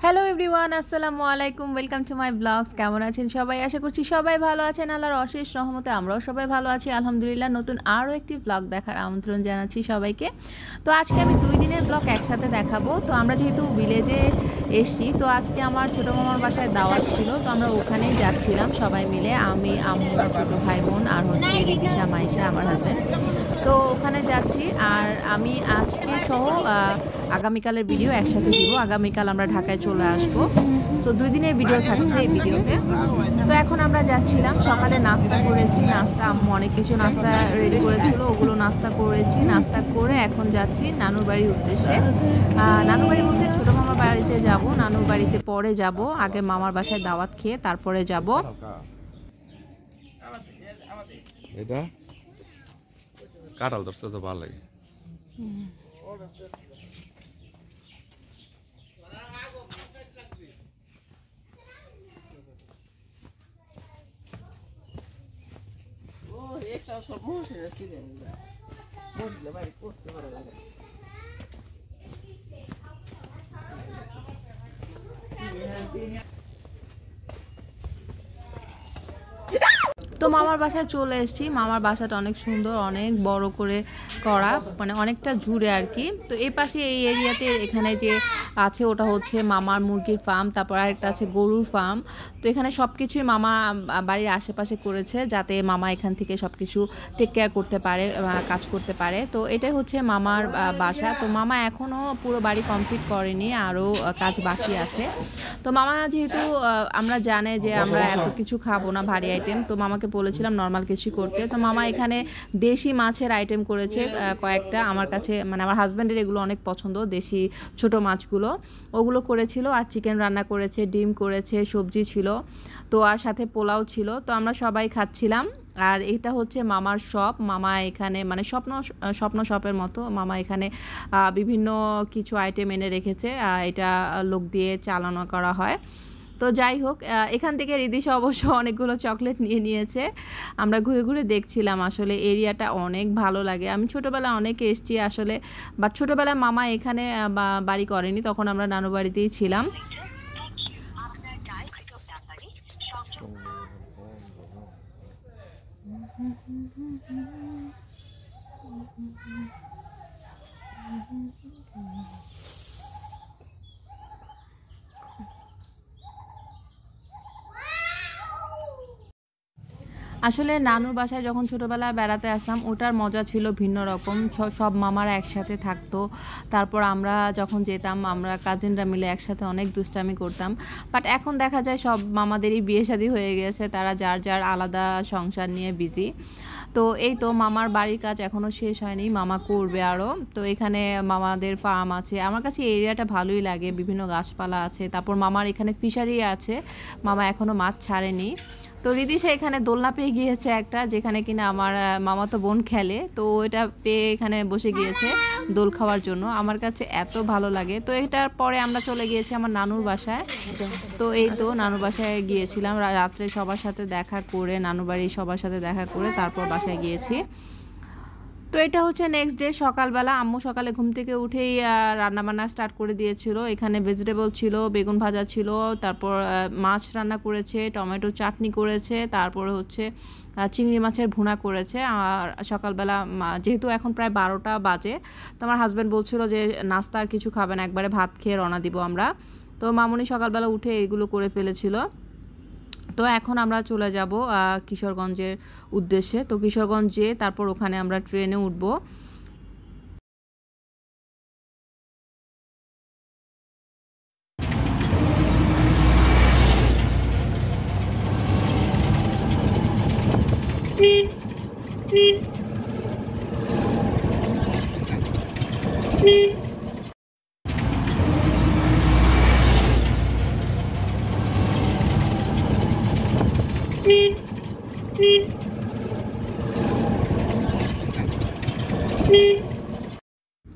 Hello everyone, আসসালামু আলাইকুম। Welcome to my blogs. কেমন আছেন সবাই? আশা করছি সবাই ভালো আছেন। আল্লাহর অশেষ রহমতে আমরাও সবাই ভালো আছি আলহামদুলিল্লাহ। নতুন আরও একটি ব্লগ দেখার আমন্ত্রণ জানাচ্ছি সবাইকে। তো আজকে আমি 2 দিনের ব্লগ একসাথে দেখাবো। তো আমরা যেহেতু ভিলেজে এসছি, তো আজকে আমার ছোটো মামার বাসায় দাওয়াত ছিল, তো আমরা ওখানেই যাচ্ছিলাম সবাই মিলে, আমি, আম্মু, ছোটো ভাই বোন আর হচ্ছে রিদিশা, মাইশা আমার হাজব্যান্ড। তো ওখানে যাচ্ছি আর আমি আজকে সহ আগামীকালের ভিডিও একসাথে দিব। আগামীকাল আমরা ঢাকায় চলে আসবো। সো 2 দিনের ভিডিও থাকছে এই ভিডিওতে। তো এখন আমরা যাচ্ছিলাম, সকালে নাস্তা করেছি, আম্মু অনেক কিছু নাস্তা রেডি করেছিল, ওগুলো নাস্তা করেছি। নাস্তা করে এখন যাচ্ছি নানুর বাড়ির উদ্দেশ্যে। নানুর বাড়ি বলতে ছোটো মামার বাড়িতে যাব, নানুর বাড়িতে পরে যাব। আগে মামার বাসায় দাওয়াত খেয়ে তারপরে যাব। এটা কাঁঠাল ধরছে তো ভালো লাগে। তো মামার বাসায় চলে এসেছি। মামার বাসাটা অনেক সুন্দর, অনেক বড় করে করা, মানে অনেকটা জুড়ে আর কি। তো এই পাশে এই এরিয়াতে এখানে যে আছে ওটা হচ্ছে মামার মুরগির ফার্ম, তারপর আরেকটা আছে গরুর ফার্ম। তো এখানে সব কিছুই মামা বাড়ির আশেপাশে করেছে, যাতে মামা এখান থেকে সব কিছু টেক কেয়ার করতে পারে, কাজ করতে পারে। তো এটাই হচ্ছে মামার বাসা। তো মামা এখনও পুরো বাড়ি কমপ্লিট করেনি, আরও কাজ বাকি আছে। তো মামা যেহেতু আমরা জানে যে আমরা এত কিছু খাবো না ভারী আইটেম, তো মামাকে বলেছিলাম নর্মাল কিছু করতে। তো মামা এখানে দেশি মাছের আইটেম করেছে কয়েকটা। আমার কাছে মানে আমার হাজব্যান্ডের এগুলো অনেক পছন্দ, দেশি ছোট মাছগুলো, ওগুলো করেছিল। আর চিকেন রান্না করেছে, ডিম করেছে, সবজি ছিল, তো আর সাথে পোলাও ছিল। তো আমরা সবাই খাচ্ছিলাম। আর এটা হচ্ছে মামার শপ। মামা এখানে মানে স্বপ্ন শপের মতো মামা এখানে বিভিন্ন কিছু আইটেম এনে রেখেছে, এটা লোক দিয়ে চালানো করা হয়। তো যাই হোক, এখান থেকে রিদিশা অবশ্য অনেকগুলো চকলেট নিয়ে নিয়েছে। আমরা ঘুরে ঘুরে দেখছিলাম, আসলে এরিয়াটা অনেক ভালো লাগে। আমি ছোটোবেলায় অনেক এসেছি আসলে, বাট ছোটোবেলায় মামা এখানে বাড়ি করেনি, তখন আমরা নানু বাড়িতেই ছিলাম। আসলে নানুর বাসায় যখন ছোটোবেলায় বেড়াতে আসতাম, ওটার মজা ছিল ভিন্ন রকম। সব মামারা একসাথে থাকতো। তারপর আমরা যখন যেতাম, আমরা কাজিনরা মিলে একসাথে অনেক দুষ্টামি করতাম। বাট এখন দেখা যায় সব মামাদেরই বিয়ে শাদী হয়ে গেছে, তারা যার যার আলাদা সংসার নিয়ে বিজি। তো এই তো মামার বাড়ির কাজ এখনও শেষ হয়নি, মামা করবে আরও। তো এখানে মামাদের ফার্ম আছে, আমার কাছে এই এরিয়াটা ভালোই লাগে, বিভিন্ন গাছপালা আছে। তারপর মামার এখানে ফিশারি আছে, মামা এখনও মাছ ছাড়েনি। তো রিদিশা এখানে দোলনা পেয়ে গিয়েছে একটা, যেখানে কিনা আমার মামাতো বোন খেলে, তো এটা পেয়ে এখানে বসে গিয়েছে দোল খাওয়ার জন্য। আমার কাছে এত ভালো লাগে। তো এটার পরে আমরা চলে গিয়েছি আমার নানুর বাসায়। তো এই তো নানুর বাসায় গিয়েছিলাম, রাত্রে সবার সাথে দেখা করে, নানুর বাড়ি সবার সাথে দেখা করে তারপর বাসায় গিয়েছি। তো এটা হচ্ছে নেক্সট ডে সকালবেলা। আম্মু সকালে ঘুম থেকে উঠেই রান্নাবান্না স্টার্ট করে দিয়েছিল। এখানে ভেজিটেবল ছিল, বেগুন ভাজা ছিল, তারপর মাছ রান্না করেছে, টমেটো চাটনি করেছে, তারপরে হচ্ছে চিংড়ি মাছের ভুনা করেছে। আর সকালবেলা যেহেতু এখন প্রায় 12টা বাজে, তো আমার হাজব্যান্ড বলছিল যে নাস্তা আর কিছু খাবে না, একবারে ভাত খেয়ে রওনা দিব আমরা। তো মামুনি সকালবেলা উঠে এগুলো করে ফেলেছিল। তো এখন আমরা চলে যাব কিশোরগঞ্জের উদ্দেশ্যে। তো কিশোরগঞ্জে তারপর ওখানে আমরা ট্রেনে উঠবো।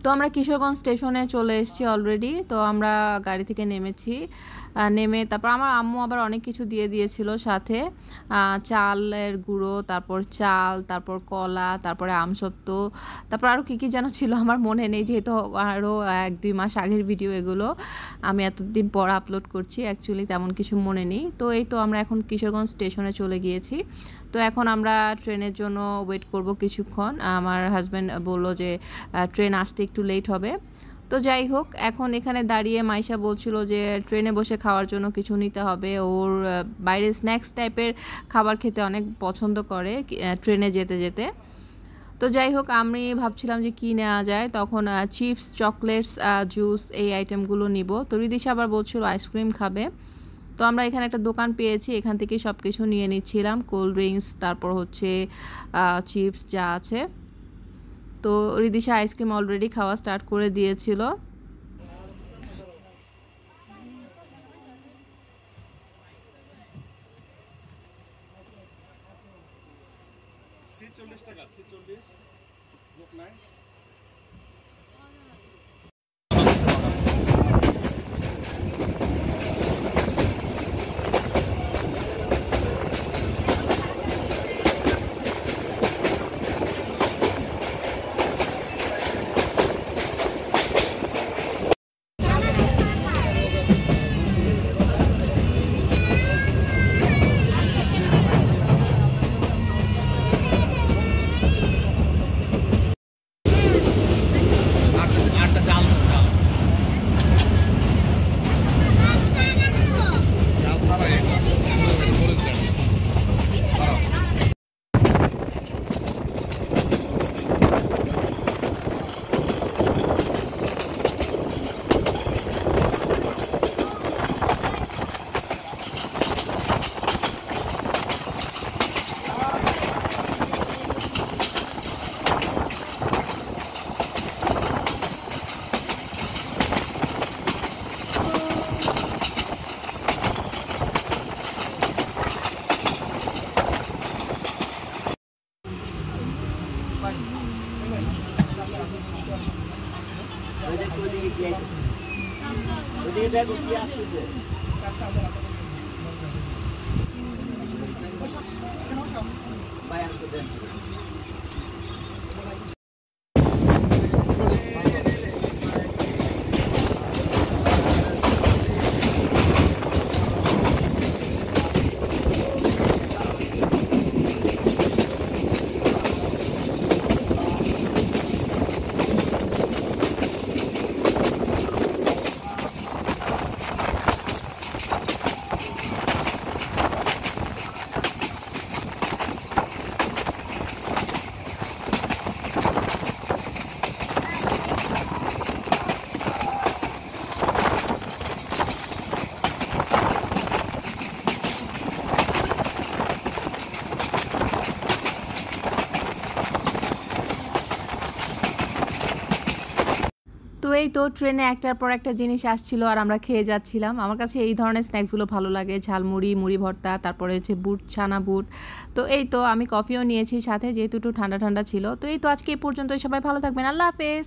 তো আমরা কিশোরগঞ্জ স্টেশনে চলে এসেছি অলরেডি। তো আমরা গাড়ি থেকে নেমেছি, নেমে তারপর আমার আম্মু আবার অনেক কিছু দিয়ে দিয়েছিল সাথে, চালের গুঁড়ো, তারপর চাল, তারপর কলা, তারপরে আমসত্ত্ব, তারপর আরও কী কী যেন ছিল আমার মনে নেই, যেহেতু আরও 1-2 মাস আগের ভিডিও এগুলো, আমি এতদিন পর আপলোড করছি, অ্যাকচুয়ালি তেমন কিছু মনে নেই। তো এই তো আমরা এখন কিশোরগঞ্জ স্টেশনে চলে গিয়েছি। তো এখন আমরা ট্রেনের জন্য ওয়েট করব কিছুক্ষণ। আমার হাজব্যান্ড বললো যে ট্রেন আসতে একটু লেট হবে। তো যাই হোক, এখন এখানে দাঁড়িয়ে মাইশা বলছিল যে ট্রেনে বসে খাওয়ার জন্য কিছু নিতে হবে। ওর বাইরে স্ন্যাক্স টাইপের খাবার খেতে অনেক পছন্দ করে ট্রেনে যেতে যেতে। তো যাই হোক, আমি ভাবছিলাম যে কী নেওয়া যায়, তখন চিপস, চকলেটস, জুস এই আইটেমগুলো নিব। তো রিদিশা আবার বলছিল আইসক্রিম খাবে। তো আমরা এখানে একটা দোকান পেয়েছি, এখান থেকে সব কিছু নিয়ে নিচ্ছিলাম, কোল্ড ড্রিঙ্কস, তারপর হচ্ছে চিপস যা আছে। তো রিদিশা আইসক্রিম অলরেডি খাওয়া স্টার্ট করে দিয়েছিল। তো এই তো ট্রেনে একটার পর একটা জিনিস আসছিল আর আমরা খেয়ে যাচ্ছিলাম। আমার কাছে এই ধরনের স্ন্যাক্সগুলো ভালো লাগে, ঝালমুড়ি, মুড়ি ভর্তা, তারপরে হচ্ছে বুট, ছানা বুট। তো এই তো আমি কফিও নিয়েছি সাথে, যেহেতু একটু ঠান্ডা ঠান্ডা ছিল। তো এই তো আজকে এই পর্যন্তই, সবাই ভালো থাকবেন, আল্লাহ হাফেজ।